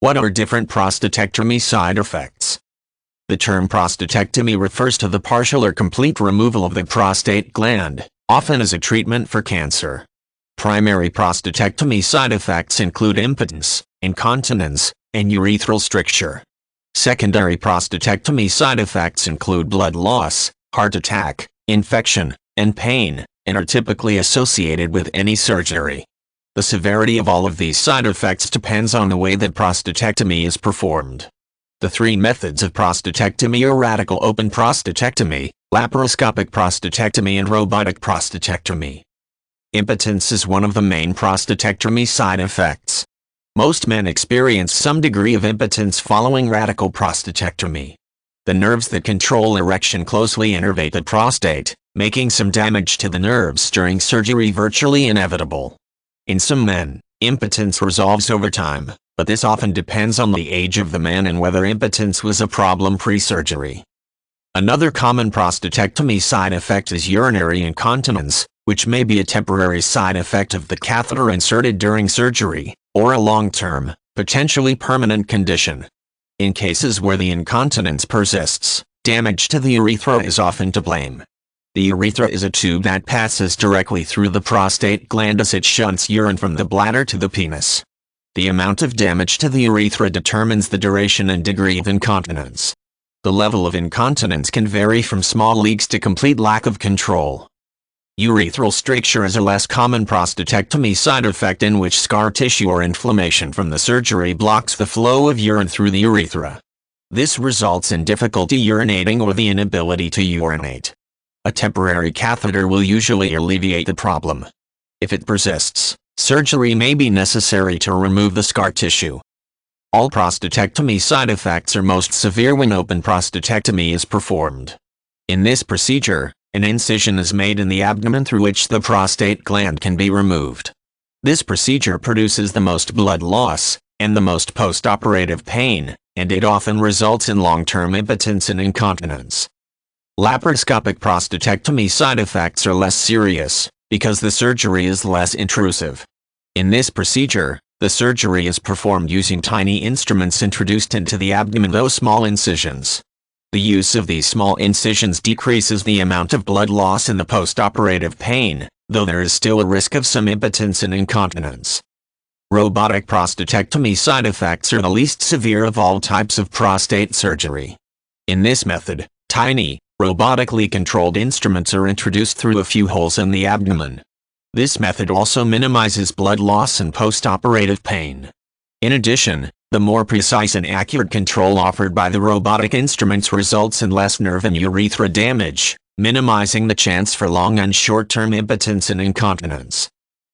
What are different prostatectomy side effects? The term prostatectomy refers to the partial or complete removal of the prostate gland, often as a treatment for cancer. Primary prostatectomy side effects include impotence, incontinence, and urethral stricture. Secondary prostatectomy side effects include blood loss, heart attack, infection, and pain, and are typically associated with any surgery. The severity of all of these side effects depends on the way that prostatectomy is performed. The three methods of prostatectomy are radical open prostatectomy, laparoscopic prostatectomy, and robotic prostatectomy. Impotence is one of the main prostatectomy side effects. Most men experience some degree of impotence following radical prostatectomy. The nerves that control erection closely innervate the prostate, making some damage to the nerves during surgery virtually inevitable. In some men, impotence resolves over time, but this often depends on the age of the man and whether impotence was a problem pre-surgery. Another common prostatectomy side effect is urinary incontinence, which may be a temporary side effect of the catheter inserted during surgery, or a long-term, potentially permanent condition. In cases where the incontinence persists, damage to the urethra is often to blame. The urethra is a tube that passes directly through the prostate gland as it shunts urine from the bladder to the penis. The amount of damage to the urethra determines the duration and degree of incontinence. The level of incontinence can vary from small leaks to complete lack of control. Urethral stricture is a less common prostatectomy side effect in which scar tissue or inflammation from the surgery blocks the flow of urine through the urethra. This results in difficulty urinating or the inability to urinate. A temporary catheter will usually alleviate the problem. If it persists, surgery may be necessary to remove the scar tissue. All prostatectomy side effects are most severe when open prostatectomy is performed. In this procedure, an incision is made in the abdomen through which the prostate gland can be removed. This procedure produces the most blood loss, and the most post-operative pain, and it often results in long-term impotence and incontinence. Laparoscopic prostatectomy side effects are less serious, because the surgery is less intrusive. In this procedure, the surgery is performed using tiny instruments introduced into the abdomen, though small incisions. The use of these small incisions decreases the amount of blood loss and the post-operative pain, though there is still a risk of some impotence and incontinence. Robotic prostatectomy side effects are the least severe of all types of prostate surgery. In this method, tiny, robotically controlled instruments are introduced through a few holes in the abdomen. This method also minimizes blood loss and post-operative pain. In addition, the more precise and accurate control offered by the robotic instruments results in less nerve and urethra damage, minimizing the chance for long and short-term impotence and incontinence.